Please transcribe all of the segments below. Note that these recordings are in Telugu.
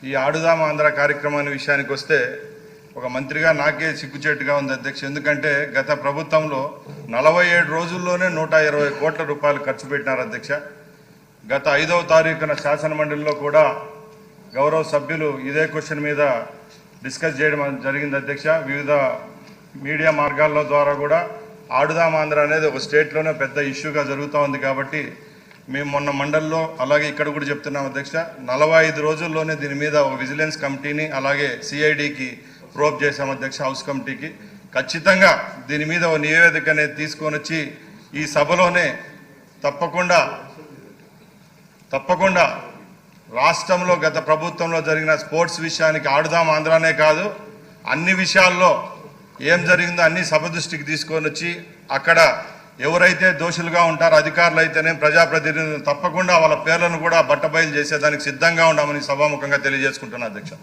ఈ ఆడుదాం ఆంధ్ర కార్యక్రమాన్ని విషయానికి వస్తే ఒక మంత్రిగా నాకే సిగ్గుచేటుగా ఉంది అధ్యక్ష. ఎందుకంటే గత ప్రభుత్వంలో 47 రోజుల్లోనే 120 కోట్ల రూపాయలు ఖర్చు పెట్టినారు అధ్యక్ష. గత 5వ తారీఖున శాసనమండలిలో కూడా గౌరవ సభ్యులు ఇదే క్వశ్చన్ మీద డిస్కస్ చేయడం జరిగింది అధ్యక్ష. వివిధ మీడియా మార్గాల ద్వారా కూడా ఆడుదాం ఆంధ్ర అనేది ఒక స్టేట్లోనే పెద్ద ఇష్యూగా జరుగుతూ ఉంది. కాబట్టి మేము మొన్న మండలిలో అలాగే ఇక్కడ కూడా చెప్తున్నాం అధ్యక్ష, 45 రోజుల్లోనే దీని మీద ఒక విజిలెన్స్ కమిటీని అలాగే సిఐడికి ప్రోబ్ చేశాం అధ్యక్ష, హౌస్ కమిటీకి. ఖచ్చితంగా దీని మీద ఒక నివేదిక అనేది తీసుకొని వచ్చి ఈ సభలోనే తప్పకుండా రాష్ట్రంలో గత ప్రభుత్వంలో జరిగిన స్పోర్ట్స్ విషయానికి ఆడుదాం ఆంధ్రానే కాదు అన్ని విషయాల్లో ఏం జరిగిందో అన్ని సభ దృష్టికి తీసుకొని వచ్చి అక్కడ ఎవరైతే దోషులుగా ఉంటారో అధికారులు అయితేనే ప్రజాప్రతినిధులు తప్పకుండా వాళ్ళ పేర్లను కూడా బట్టబయలు చేసేదానికి సిద్ధంగా ఉన్నామని సభాముఖంగా తెలియజేసుకుంటున్నా అధ్యక్ష.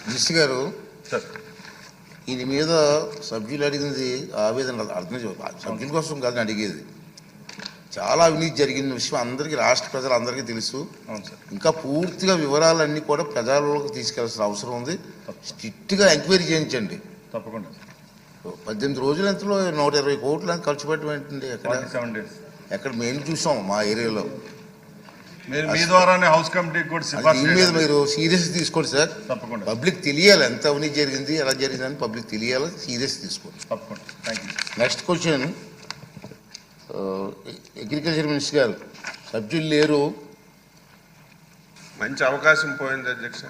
మినిస్టర్ గారు, దీని మీద సభ్యులు అడిగినది ఆవేదన అర్థం సభ్యుల కోసం కాదు అడిగేది. చాలా అవినీతి జరిగిన విషయం అందరికీ రాష్ట్ర ప్రజలందరికీ తెలుసు. ఇంకా పూర్తిగా వివరాలన్నీ కూడా ప్రజల్లోకి తీసుకెళ్లాల్సిన అవసరం ఉంది. స్ట్రిక్ట్గా ఎంక్వైరీ చేయించండి. తప్పకుండా 18 రోజుల ఎంతలో 120 కోట్లు ఖర్చు పెట్టమండి. ఎక్కడ మేము చూసాం మా ఏరియాలో. మీ ద్వారానే హౌస్ కమిటీ కూడా దీని మీద మీరు సీరియస్ తీసుకోండి సార్. తప్పకుండా పబ్లిక్ తెలియాలి ఎంత అవినీతి జరిగింది, ఎలా జరిగిందని పబ్లిక్ తెలియాలి. సీరియస్ తీసుకోండి. తప్పకుండా. Thank you. Next question, agriculture minister గారు, సభ్యులు లేరు. మంచి అవకాశం పోయింది అధ్యక్ష.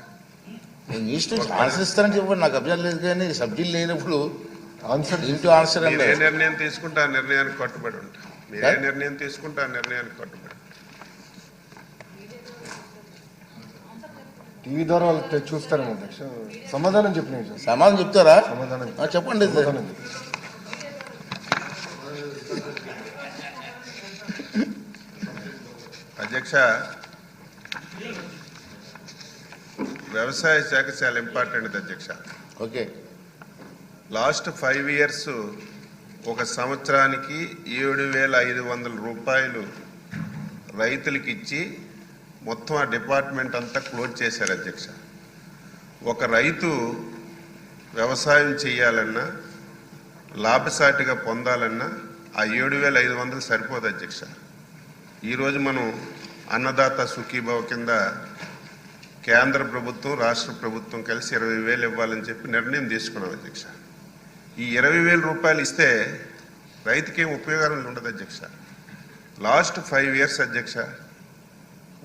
నేను ఇష్టం ఆన్సర్ ఇస్తానని చెప్పండి, నాకు అభ్యాసం లేదు. కానీ సభ్యులు లేనప్పుడు ఆన్సర్ ఇంటూ ఆన్సర్ అంటే ఏ నిర్ణయం తీసుకుంటే ఆ నిర్ణయానికి కట్టుబడి ఉంటా. మీరు ఏ నిర్ణయం తీసుకుంటే ఆ నిర్ణయానికి కట్టుబడి. టీవీ ద్వారా వాళ్ళు చూస్తారా అధ్యక్ష? సమాధానం చెప్పిన సమాధానం చెప్తారా? సమాధానం చెప్పండి. అధ్యక్ష, వ్యవసాయ శాఖ చాలా ఇంపార్టెంట్ అధ్యక్ష. ఓకే. లాస్ట్ 5 ఇయర్స్ ఒక సంవత్సరానికి 7,500 రూపాయలు రైతులకి ఇచ్చి మొత్తం ఆ డిపార్ట్మెంట్ అంతా క్లోజ్ చేశారు అధ్యక్ష. ఒక రైతు వ్యవసాయం చేయాలన్నా లాభసాటిగా పొందాలన్నా ఆ 7,500 సరిపోదు అధ్యక్ష. ఈరోజు మనం అన్నదాత సుఖీభావ కింద కేంద్ర ప్రభుత్వం రాష్ట్ర ప్రభుత్వం కలిసి 20,000 ఇవ్వాలని చెప్పి నిర్ణయం తీసుకున్నాం అధ్యక్ష. ఈ 20,000 రూపాయలు ఇస్తే రైతుకి ఏం ఉపయోగం ఉండదు అధ్యక్ష. లాస్ట్ 5 ఇయర్స్ అధ్యక్ష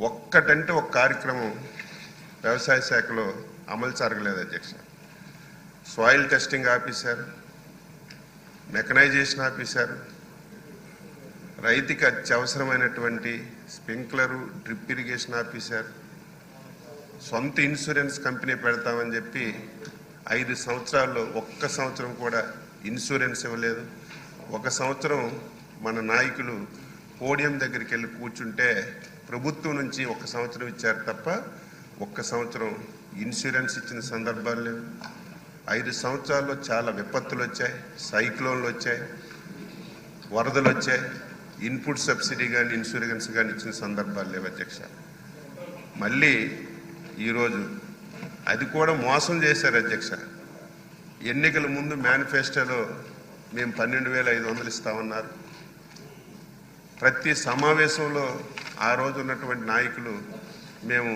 ఒక్కటంటే ఒక కార్యక్రమం వ్యవసాయ శాఖలో అమలు జరగలేదు అధ్యక్ష. సాయిల్ టెస్టింగ్ ఆపేశారు, మెకనైజేషన్ ఆపేశారు, రైతుకి అత్యవసరమైనటువంటి స్ప్రింక్లరు డ్రిప్ ఇరిగేషన్ ఆపేశారు, సొంత ఇన్సూరెన్స్ కంపెనీ పెడతామని చెప్పి 5 సంవత్సరాల్లో ఒక్క సంవత్సరం కూడా ఇన్సూరెన్స్ ఇవ్వలేదు. ఒక సంవత్సరం మన నాయకులు పోడియం దగ్గరికి వెళ్ళి కూర్చుంటే ప్రభుత్వం నుంచి 1 సంవత్సరం ఇచ్చారు తప్ప 1 సంవత్సరం ఇన్సూరెన్స్ ఇచ్చిన సందర్భాలు లేవు. 5 సంవత్సరాల్లో చాలా విపత్తులు వచ్చాయి, సైక్లోన్లు వచ్చాయి, వరదలు వచ్చాయి. ఇన్పుట్ సబ్సిడీ కానీ ఇన్సూరెన్స్ కానీ ఇచ్చిన సందర్భాలు లేవు అధ్యక్ష. మళ్ళీ ఈరోజు అది కూడా మోసం చేశారు అధ్యక్ష. ఎన్నికల ముందు మేనిఫెస్టోలో మేము 12,500 ఇస్తామన్నారు. ప్రతి సమావేశంలో ఆ రోజు ఉన్నటువంటి నాయకులు మేము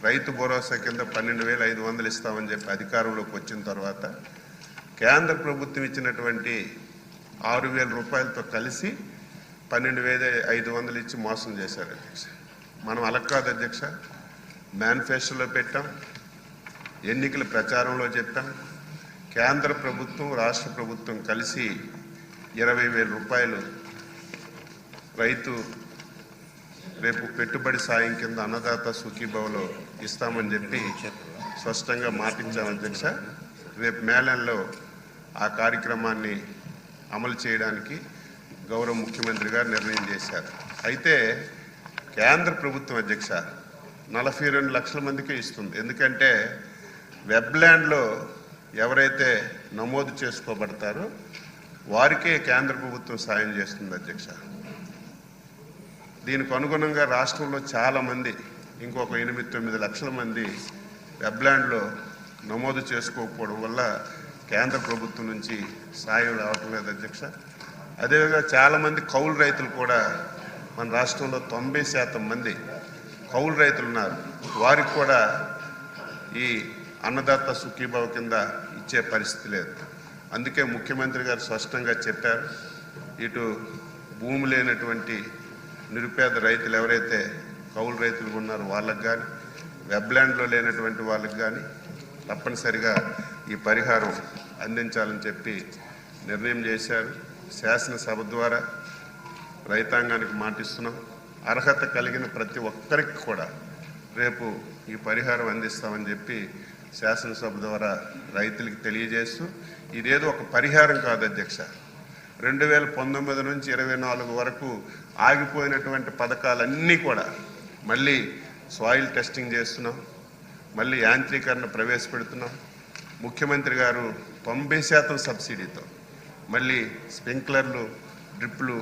రైతు భరోసా కింద 12,500 ఇస్తామని చెప్పి అధికారంలోకి వచ్చిన తర్వాత కేంద్ర ప్రభుత్వం ఇచ్చినటువంటి 6,000 రూపాయలతో కలిసి 12,500 ఇచ్చి మోసం చేశారు అధ్యక్ష. మనం అలా కాదు అధ్యక్ష, మేనిఫెస్టోలో పెట్టాం, ఎన్నికల ప్రచారంలో చెప్పాం. కేంద్ర ప్రభుత్వం రాష్ట్ర ప్రభుత్వం కలిసి 20,000 రూపాయలు రైతు రేపు పెట్టుబడి సాయం కింద అన్నదాత సుఖీభావలో ఇస్తామని చెప్పి స్పష్టంగా మాటించాం అధ్యక్ష. రేపు మేళంలో ఆ కార్యక్రమాన్ని అమలు చేయడానికి గౌరవ ముఖ్యమంత్రి గారు నిర్ణయం చేశారు. అయితే కేంద్ర ప్రభుత్వం అధ్యక్ష 42 లక్షల మందికే ఇస్తుంది. ఎందుకంటే వెబ్ల్యాండ్లో ఎవరైతే నమోదు చేసుకోబడతారో వారికే కేంద్ర ప్రభుత్వం సాయం చేస్తుంది అధ్యక్ష. దీనికి అనుగుణంగా రాష్ట్రంలో చాలామంది ఇంకొక 8-9 లక్షల మంది వెబ్లాండ్లో నమోదు చేసుకోకపోవడం వల్ల కేంద్ర ప్రభుత్వం నుంచి సాయం రావటం లేదు అధ్యక్ష. అదేవిధంగా చాలామంది కౌలు రైతులు కూడా మన రాష్ట్రంలో 90% మంది కౌలు రైతులు ఉన్నారు. వారికి కూడా ఈ అన్నదాత సుఖీభావ కింద ఇచ్చే పరిస్థితి లేదు. అందుకే ముఖ్యమంత్రి గారు స్పష్టంగా చెప్పారు, ఇటు భూమి లేనటువంటి నిరుపేద రైతులు ఎవరైతే కౌలు రైతులు ఉన్నారో వాళ్ళకు కానీ, వెబ్లాండ్లో లేనటువంటి వాళ్ళకి కానీ తప్పనిసరిగా ఈ పరిహారం అందించాలని చెప్పి నిర్ణయం చేశారు. శాసనసభ ద్వారా రైతాంగానికి మాటిస్తున్నాం. అర్హత కలిగిన ప్రతి ఒక్కరికి కూడా రేపు ఈ పరిహారం అందిస్తామని చెప్పి శాసనసభ ద్వారా రైతులకు తెలియజేస్తూ, ఇదేదో ఒక పరిహారం కాదు అధ్యక్ష. 2019 నుంచి 24 వరకు ఆగిపోయినటువంటి పథకాలన్నీ కూడా మళ్ళీ సాయిల్ టెస్టింగ్ చేస్తున్నాం, మళ్ళీ యాంత్రీకరణ ప్రవేశపెడుతున్నాం. ముఖ్యమంత్రి గారు 90% సబ్సిడీతో మళ్ళీ స్ప్రింక్లర్లు, డ్రిప్లు